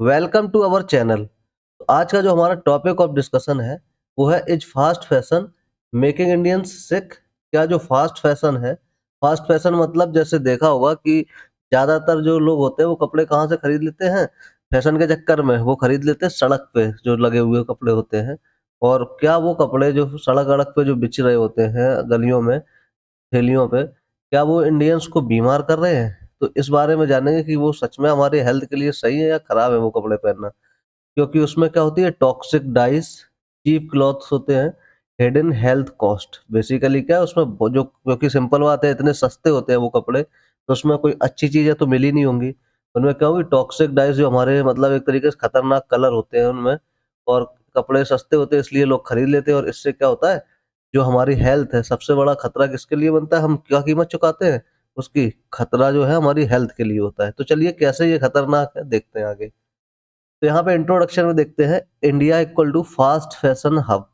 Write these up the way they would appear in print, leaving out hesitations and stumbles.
Welcome to our channel. आज का जो हमारा टॉपिक ऑफ डिस्कशन है वो है is fast fashion making Indians sick. क्या जो फास्ट फैशन है, फास्ट फैशन मतलब जैसे देखा होगा कि ज्यादातर जो लोग होते हैं वो कपड़े कहाँ से खरीद लेते हैं, फैशन के चक्कर में वो खरीद लेते हैं सड़क पे जो लगे हुए कपड़े होते हैं। और क्या वो कपड़े जो सड़क अड़क पे जो बिछ रहे होते हैं गलियों में, थैलियों पे, क्या वो इंडियंस को बीमार कर रहे हैं? तो इस बारे में जानेंगे कि वो सच में हमारे हेल्थ के लिए सही है या खराब है वो कपड़े पहनना। क्योंकि उसमें क्या होती है, टॉक्सिक डाइस, चीप क्लॉथ्स होते हैं, हिडन हेल्थ कॉस्ट। बेसिकली क्या है उसमें जो, क्योंकि सिंपल बात है इतने सस्ते होते हैं वो कपड़े, तो उसमें कोई अच्छी चीजें तो मिली नहीं होंगी। उनमें क्या होगी, टॉक्सिक डाइस जो हमारे मतलब एक तरीके से खतरनाक कलर होते हैं उनमें। और कपड़े सस्ते होते हैं इसलिए लोग खरीद लेते हैं, और इससे क्या होता है, जो हमारी हेल्थ है, सबसे बड़ा खतरा किसके लिए बनता है, हम क्या कीमत चुकाते हैं उसकी, खतरा जो है हमारी हेल्थ के लिए होता है। तो चलिए कैसे ये खतरनाक है देखते हैं आगे। तो यहाँ पे इंट्रोडक्शन में देखते हैं, India equal to fast fashion hub,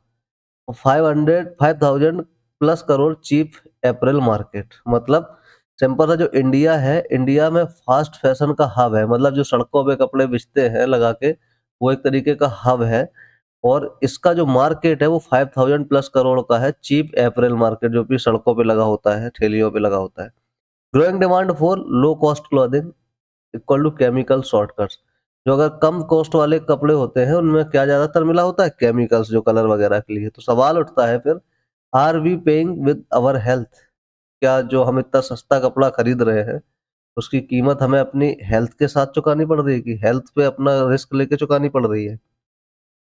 5,000 plus crore cheap apparel market. मतलब सिंपल सा, जो इंडिया है, इंडिया में फास्ट फैशन का हब है, मतलब जो सड़कों पे कपड़े बेचते हैं लगा के, वो एक तरीके का हब है। और इसका जो मार्केट है वो 5,000 प्लस करोड़ का है, चीप अप्रैल मार्केट, जो भी सड़कों पे लगा होता है, ठेलियों पे लगा होता है। Growing demand for low cost clothing equal to chemical shortcuts. जो अगर कम कॉस्ट वाले कपड़े होते हैं उनमें क्या ज्यादातर मिला होता है, केमिकल्स, जो कलर वगैरह के लिए। तो सवाल उठता है फिर, are we paying with our health? क्या जो हम इतना सस्ता कपड़ा खरीद रहे हैं उसकी कीमत हमें अपनी हेल्थ के साथ चुकानी पड़ रही है, कि हेल्थ पे अपना रिस्क लेके चुकानी पड़ रही है?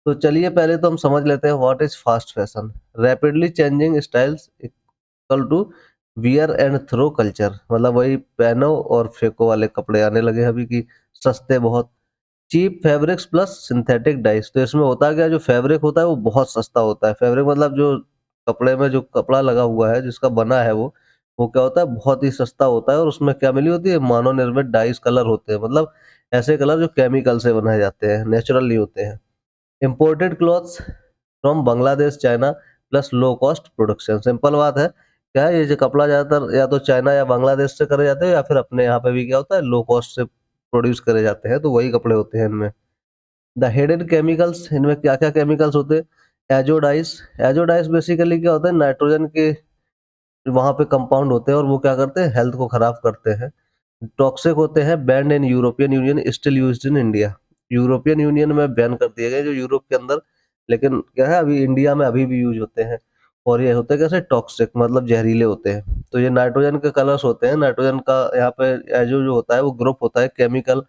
तो चलिए पहले तो हम समझ लेते हैं what is fast fashion. Rapidly changing styles equal to wear and throw culture. मतलब वही पहनो और फेंको वाले कपड़े आने लगे हैं अभी, की सस्ते बहुत। Cheap fabrics plus synthetic dyes. तो इसमें होता क्या है, जो फैब्रिक होता है वो बहुत सस्ता होता है। फैब्रिक मतलब जो कपड़े में जो कपड़ा लगा हुआ है, जिसका बना है वो क्या होता है, बहुत ही सस्ता होता है। और उसमें क्या मिली होती है, मानव निर्मित डाइस कलर होते हैं, मतलब ऐसे कलर जो केमिकल से बनाए जाते हैं, नेचुरल नहीं होते हैं। Imported clothes from Bangladesh China plus low cost production. Simple बात है, क्या है, ये जो कपड़ा ज्यादातर या तो चाइना या बांग्लादेश से करे जाते हैं, या फिर अपने यहाँ पे भी क्या होता है, लो कॉस्ट से प्रोड्यूस करे जाते हैं, तो वही कपड़े होते हैं इनमें। द हिडन केमिकल्स, इनमें क्या क्या केमिकल्स होते हैं? एजोडाइस। एजोडाइस बेसिकली क्या होता है, नाइट्रोजन के वहां पे कंपाउंड होते हैं, और वो क्या करते हैं, हेल्थ को खराब करते हैं। टॉक्सिक होते हैं, band in European union, still used in India. European union में बैन कर दिए गए, जो यूरोप के अंदर, लेकिन क्या है, अभी इंडिया में अभी भी यूज होते हैं। और ये होते हैं कैसे, टॉक्सिक मतलब जहरीले होते हैं। तो ये नाइट्रोजन के कलर्स होते हैं, नाइट्रोजन का यहाँ पे एजो जो होता है वो ग्रुप होता है केमिकल,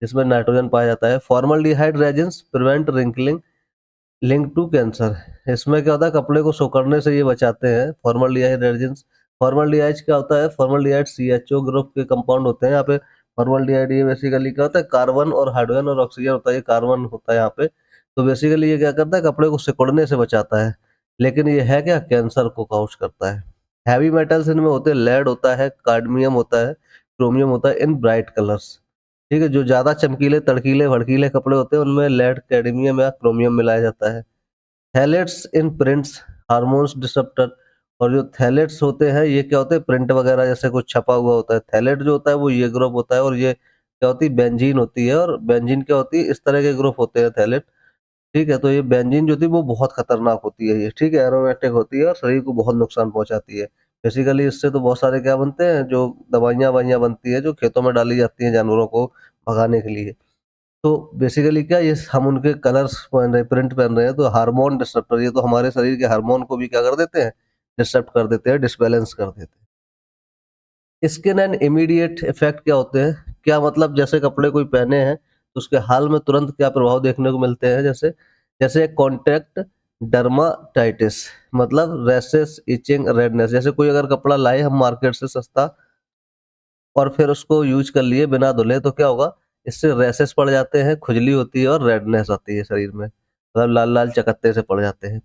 जिसमें नाइट्रोजन पाया जाता है। Formaldehyde resins prevent wrinkling link to cancer. इसमें क्या होता है, कपड़े को सिकुड़ने से ये बचाते हैं, फॉर्मल्डिहाइड रेजिन्स। फॉर्मल्डिहाइड क्या होता है, फॉर्मल्डिहाइड सीएचओ ग्रुप के कंपाउंड होते हैं यहाँ पे। फॉर्मल्डिहाइड ये बेसिकली क्या होता है, कार्बन और हाइड्रोजन और ऑक्सीजन होता है, ये कार्बन होता है यहाँ पे। तो बेसिकली ये क्या करता है, कपड़े को सिकुड़ने से बचाता है। लेकिन ये है क्या, कैंसर को काउज करता है। हैवी मेटल्स इनमें होते हैं, लेड होता है, कार्डमियम होता है, क्रोमियम होता है इन ब्राइट कलर्स। ठीक है, जो ज्यादा चमकीले तड़कीले भड़कीले कपड़े होते हैं उनमें लेड, कैडमियम या क्रोमियम मिलाया जाता है। थैलेट्स इन प्रिंट्स, हार्मोन्स डिसप्टर। और जो थैलेट्स होते हैं ये क्या होते हैं, प्रिंट वगैरह जैसे कुछ छपा हुआ होता है। थैलेट जो होता है वो ये ग्रुप होता है, और ये क्या होती है, बेंजीन होती है। और बेंजीन क्या होती है, इस तरह के ग्रुप होते हैं थैलेट। ठीक है, तो ये बेंजीन जो थी वो बहुत खतरनाक होती है, ये ठीक है, एरोमेटिक होती है और शरीर को बहुत नुकसान पहुंचाती है। बेसिकली इससे तो बहुत सारे क्या बनते हैं, जो दवाइयाँ वाइयाँ बनती है, जो खेतों में डाली जाती हैं जानवरों को भगाने के लिए। तो बेसिकली क्या, ये हम उनके कलर्स पहन रहे, प्रिंट पहन रहे हैं, तो हार्मोन डिस्टर्बर, ये तो हमारे शरीर के हार्मोन को भी क्या कर देते हैं, डिस्टर्ब कर देते हैं, डिसबैलेंस कर देते हैं। स्किन एंड इमीडिएट इफेक्ट क्या होते हैं, क्या मतलब, जैसे कपड़े कोई पहने हैं तो उसके हाल में तुरंत क्या प्रभाव देखने को मिलते हैं, जैसे जैसे कॉन्ट्रैक्ट डर्माटाइटिस, मतलब रैशेस, इचिंग, रेडनेस। जैसे कोई अगर कपड़ा लाए हम मार्केट से सस्ता, और फिर उसको यूज कर लिए बिना धुले, तो क्या होगा, इससे रैशेस पड़ जाते हैं, खुजली होती है और रेडनेस आती है शरीर में, मतलब लाल लाल चकत्ते से पड़ जाते हैं।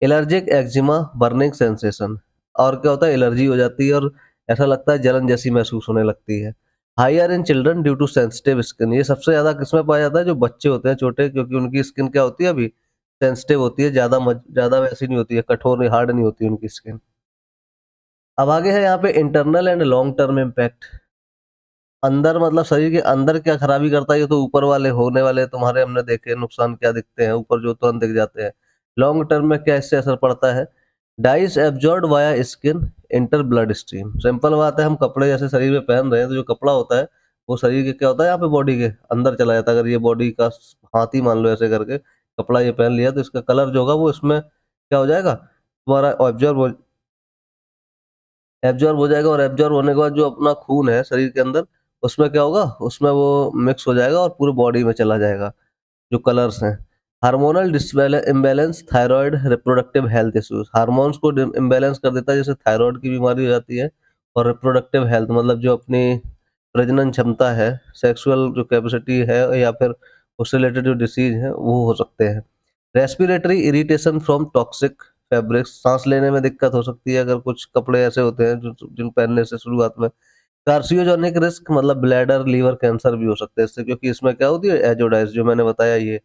Allergic eczema, burning sensation. और क्या होता है, एलर्जी हो जाती है और ऐसा लगता है जलन जैसी महसूस होने लगती है। Higher in children due to sensitive skin. ये सबसे ज्यादा किसमें पाया जाता है, जो बच्चे होते हैं छोटे, क्योंकि उनकी स्किन क्या होती है, अभी सेंसिटिव होती है, ज्यादा वैसी नहीं होती है, कठोर हार्ड नहीं होती उनकी स्किन। अब आगे है यहाँ पे internal and long term impact. अंदर मतलब शरीर के अंदर क्या खराबी करता है, ये तो ऊपर वाले होने वाले तुम्हारे हमने देखे नुकसान क्या दिखते हैं, ऊपर जो तुरंत दिख जाते हैं। लॉन्ग टर्म में क्या इससे असर पड़ता है? Dice absorbed via skin inter blood stream. Simple बात है, हम कपड़े जैसे शरीर में पहन रहे हैं, तो जो कपड़ा होता है, वो शरीर के क्या होता है, यहाँ पे बॉडी के अंदर चला जाता है। अगर ये बॉडी का हाथ ही मान लो ऐसे करके कपड़ा ये पहन लिया, तो इसका कलर जो होगा वो इसमें क्या हो जाएगा, तुम्हारा एब्जॉर्ब हो जाएगा। और एब्जॉर्ब होने के बाद जो अपना खून है शरीर के अंदर, उसमें क्या होगा, उसमें वो मिक्स हो जाएगा और पूरी बॉडी में चला जाएगा। जो कलर्स हैं, hormonal imbalance, thyroid, reproductive health issues. Hormones को इम्बैलेंस कर देता है, जैसे थायराइड की बीमारी हो जाती है। और रिप्रोडक्टिव हेल्थ मतलब जो अपनी प्रजनन क्षमता है, सेक्सुअल जो कैपेसिटी है, या फिर उससे रिलेटेड जो डिसीज है वो हो सकते हैं। Respiratory irritation from toxic fabrics. सांस लेने में दिक्कत हो सकती है अगर कुछ कपड़े ऐसे होते हैं जो जिन पहनने से शुरुआत में। कार्सिनोजेनिक रिस्क मतलब ब्लैडर, लीवर कैंसर भी हो सकते हैं इससे, क्योंकि इसमें क्या होती है, एजोडाइज जो मैंने बताया ये।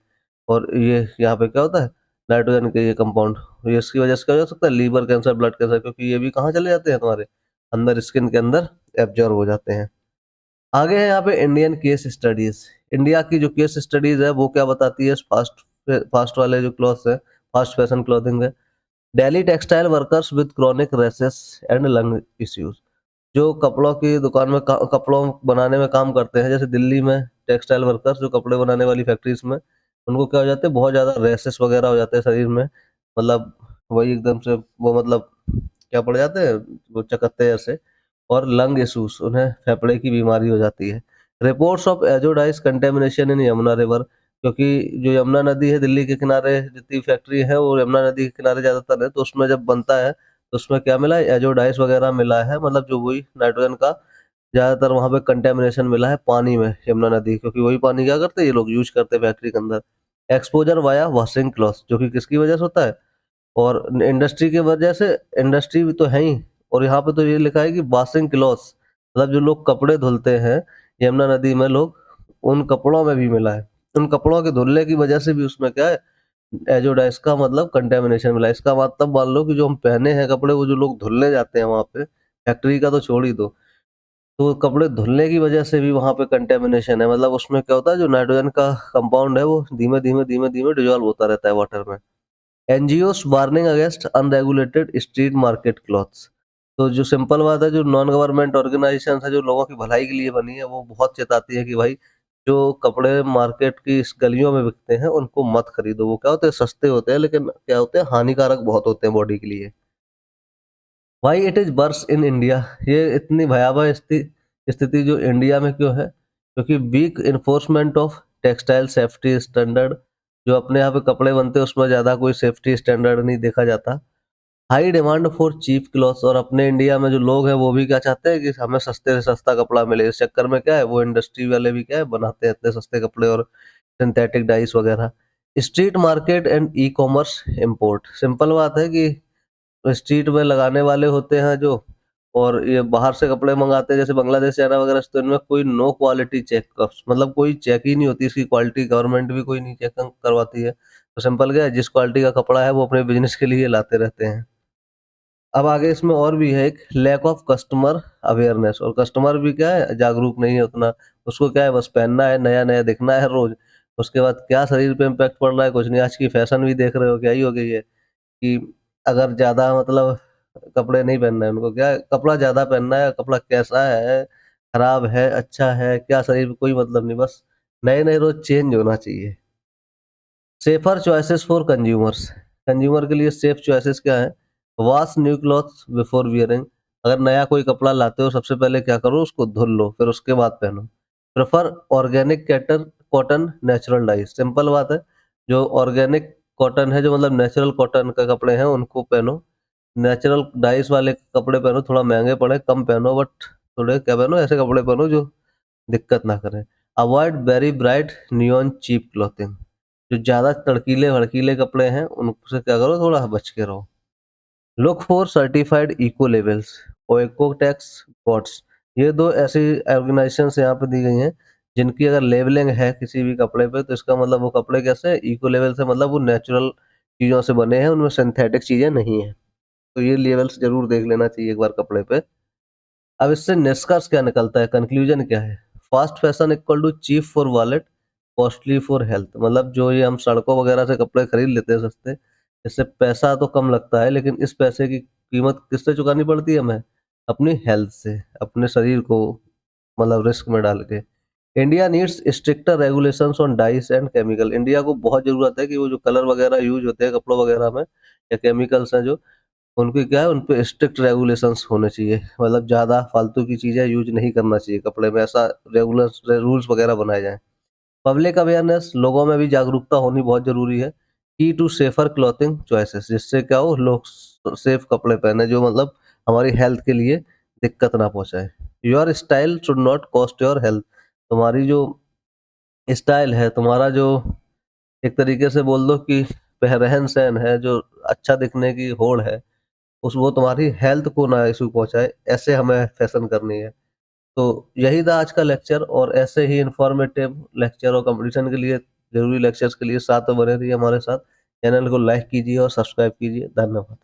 और ये यहाँ पे क्या होता है, नाइट्रोजन के ये कंपाउंड, ये इसकी वजह से क्या हो सकता है, लीवर कैंसर, ब्लड कैंसर, क्योंकि ये भी कहाँ चले जाते हैं, तुम्हारे अंदर स्किन के अंदर एब्जॉर्ब हो जाते हैं। आगे है यहाँ पे इंडियन केस स्टडीज। इंडिया की जो केस स्टडीज है वो क्या बताती है, फास्ट फास्ट वाले जो क्लॉथ्स है, फास्ट फैशन क्लॉथिंग है। Delhi textile workers with chronic rashes and lung issues. जो कपड़ों की दुकान में कपड़ों बनाने में काम करते हैं, जैसे दिल्ली में टेक्सटाइल वर्कर्स जो कपड़े बनाने वाली फैक्ट्रीज में, उनको क्या हो जाते हैं, बहुत ज़्यादा रेसेस वगैरह हो जाते हैं शरीर में। मतलब वही एकदम से वो मतलब क्या पड़ जाते हैं, वो चकत्ते जैसे। और लंग इशूज, उन्हें फेफड़े की बीमारी हो जाती है। Reports of azo dyes contamination in Yamuna river. क्योंकि जो यमुना नदी है दिल्ली के किनारे, जितनी फैक्ट्री है वो यमुना नदी के किनारे ज़्यादातर है, तो उसमें जब बनता है तो उसमें क्या मिला है, एजोडाइस वगैरह मिला है, मतलब जो वही नाइट्रोजन का ज़्यादातर वहाँ पे कंटेमिनेशन मिला है पानी में, यमुना नदी। क्योंकि वही पानी क्या करते हैं ये लोग, यूज करते हैं फैक्ट्री के अंदर। एक्सपोजर वाया वॉशिंग क्लॉथ, जो कि किसकी वजह से होता है, और इंडस्ट्री की वजह से। इंडस्ट्री भी तो है ही। और यहाँ पे तो ये लिखा है कि वॉशिंग क्लॉथ्स, मतलब जो लोग कपड़े धुलते हैं यमुना नदी में लोग, उन कपड़ों में भी मिला है। उन कपड़ों के धुलने की वजह से भी उसमें क्या है, एजोडाइस का मतलब कंटेमिनेशन मिला। इसका मतलब मान लो कि जो हम पहने हैं कपड़े, वो जो लोग धुलने जाते हैं वहाँ पे, फैक्ट्री का तो छोड़ ही दो, तो कपड़े धुलने की वजह से भी वहाँ पे कंटेमिनेशन है। मतलब उसमें क्या होता है, जो नाइट्रोजन का कंपाउंड है वो धीमे धीमे धीमे धीमे डिजॉल्व होता रहता है वाटर में। NGOs warning against unregulated street market clothes. तो जो सिंपल बात है, जो नॉन गवर्नमेंट ऑर्गेनाइजेशन है जो लोगों की भलाई के लिए बनी है, वो बहुत चेताती है कि भाई जो कपड़े मार्केट की इस गलियों में बिकते हैं उनको मत खरीदो। वो क्या होते हैं, सस्ते होते हैं, लेकिन क्या होते हैं, हानिकारक बहुत होते हैं बॉडी के लिए। Why it is worse in India. ये इतनी भयावह स्थिति जो इंडिया में क्यों है, क्योंकि weak enforcement of textile safety standard. जो अपने यहाँ पे कपड़े बनते हैं उसमें ज़्यादा कोई सेफ्टी स्टैंडर्ड नहीं देखा जाता। High demand for cheap clothes. और अपने इंडिया में जो लोग हैं वो भी क्या चाहते हैं कि हमें सस्ते से सस्ता कपड़ा मिले। इस चक्कर में क्या है, वो इंडस्ट्री वाले भी क्या है, बनाते हैं इतने सस्ते कपड़े और सिंथेटिक डाइस वगैरह। Street market and e commerce import. Simple बात है कि स्ट्रीट में लगाने वाले होते हैं जो, और ये बाहर से कपड़े मंगाते हैं जैसे बांग्लादेश, चाइना वगैरह से, तो इनमें कोई नो क्वालिटी चेक, मतलब कोई चेक ही नहीं होती इसकी क्वालिटी, गवर्नमेंट भी कोई नहीं चेक करवाती है। तो सिंपल क्या है, जिस क्वालिटी का कपड़ा है वो अपने बिजनेस के लिए लाते रहते हैं। अब आगे इसमें और भी है, एक लैक ऑफ कस्टमर अवेयरनेस। और कस्टमर भी क्या है, जागरूक नहीं है उतना। उसको क्या है, बस पहनना है, नया नया दिखना है रोज। उसके बाद क्या शरीर पे इम्पैक्ट पड़ रहा है कुछ नहीं। आज की फैशन भी देख रहे हो क्या ही हो गई है, कि अगर ज्यादा मतलब कपड़े नहीं पहनना है उनको, क्या है, कपड़ा ज्यादा पहनना है, कपड़ा कैसा है, खराब है, अच्छा है, क्या शरीर पे कोई मतलब नहीं, बस नए नए रोज चेंज होना चाहिए। Safer choices for consumers. Consumer के लिए सेफ चॉइसेस क्या है, wash new clothes before wearing. अगर नया कोई कपड़ा लाते हो, सबसे पहले क्या करो, उसको धुल लो, फिर उसके बाद पहनो। प्रेफर ऑर्गेनिक कैटर कॉटन नेचुरल डाई। सिंपल बात है, जो ऑर्गेनिक कॉटन है, जो मतलब नेचुरल कॉटन का कपड़े हैं उनको पहनो। नेचुरल डाइस वाले कपड़े पहनो, थोड़ा महंगे पड़े कम पहनो, बट थोड़े क्या पहनो, ऐसे कपड़े पहनो जो दिक्कत ना करें। Avoid very bright neon cheap clothing. जो ज़्यादा तड़कीले भड़कीले कपड़े हैं उनसे क्या करो, थोड़ा बच के रहो। Look for certified eco labels और इकोटेक्स बॉट्स। ये दो ऐसी ऑर्गेनाइजेशंस यहाँ पे दी गई हैं जिनकी अगर लेबलिंग है किसी भी कपड़े पे, तो इसका मतलब वो कपड़े कैसे इको लेवल से, मतलब वो नेचुरल चीज़ों से बने हैं, उनमें सिंथेटिक चीज़ें नहीं है। तो ये लेवल्स जरूर देख लेना चाहिए एक बार कपड़े पे। अब इससे निष्कर्ष क्या निकलता है, कंक्लूजन क्या है? Fast fashion equal to cheap for wallet, costly for health. मतलब जो ये हम सड़कों वगैरह से कपड़े खरीद लेते हैं सस्ते, इससे पैसा तो कम लगता है, लेकिन इस पैसे की कीमत किससे चुकानी पड़ती है हमें? अपनी हेल्थ से, अपने शरीर को मतलब रिस्क में डाल के। India needs stricter regulations on dice and chemical. India को बहुत ज़रूरत है कि वो जो कलर वगैरह यूज़ होते हैं कपड़ों वगैरह में, या केमिकल्स हैं जो, उनकी क्या है, उन पे स्ट्रिक्ट रेगुलेशंस होने चाहिए। मतलब ज़्यादा फालतू की चीज़ें यूज़ नहीं करना चाहिए कपड़े में, ऐसा रेगुलर रूल्स वगैरह बनाए जाएँ। पब्लिक अवेयरनेस, लोगों में भी जागरूकता होनी बहुत ज़रूरी है। की टू सेफर क्लॉथिंग चॉइसेस, जिससे क्या हो, लोग सेफ कपड़े पहने जो मतलब हमारी हेल्थ के लिए दिक्कत ना पहुँचाए। Your style should not cost your health. तुम्हारी जो स्टाइल है, तुम्हारा जो एक तरीके से बोल दो कि रहन-सहन है, जो अच्छा दिखने की होड़ है, उस वो तुम्हारी हेल्थ को ना इश्यू पहुँचाए, ऐसे हमें फैशन करनी है। तो यही था आज का लेक्चर, और ऐसे ही इन्फॉर्मेटिव लेक्चर और कंपटीशन के लिए, ज़रूरी लेक्चर्स के लिए साथ में बने रहिए हमारे साथ। चैनल को लाइक कीजिए और सब्सक्राइब कीजिए। धन्यवाद।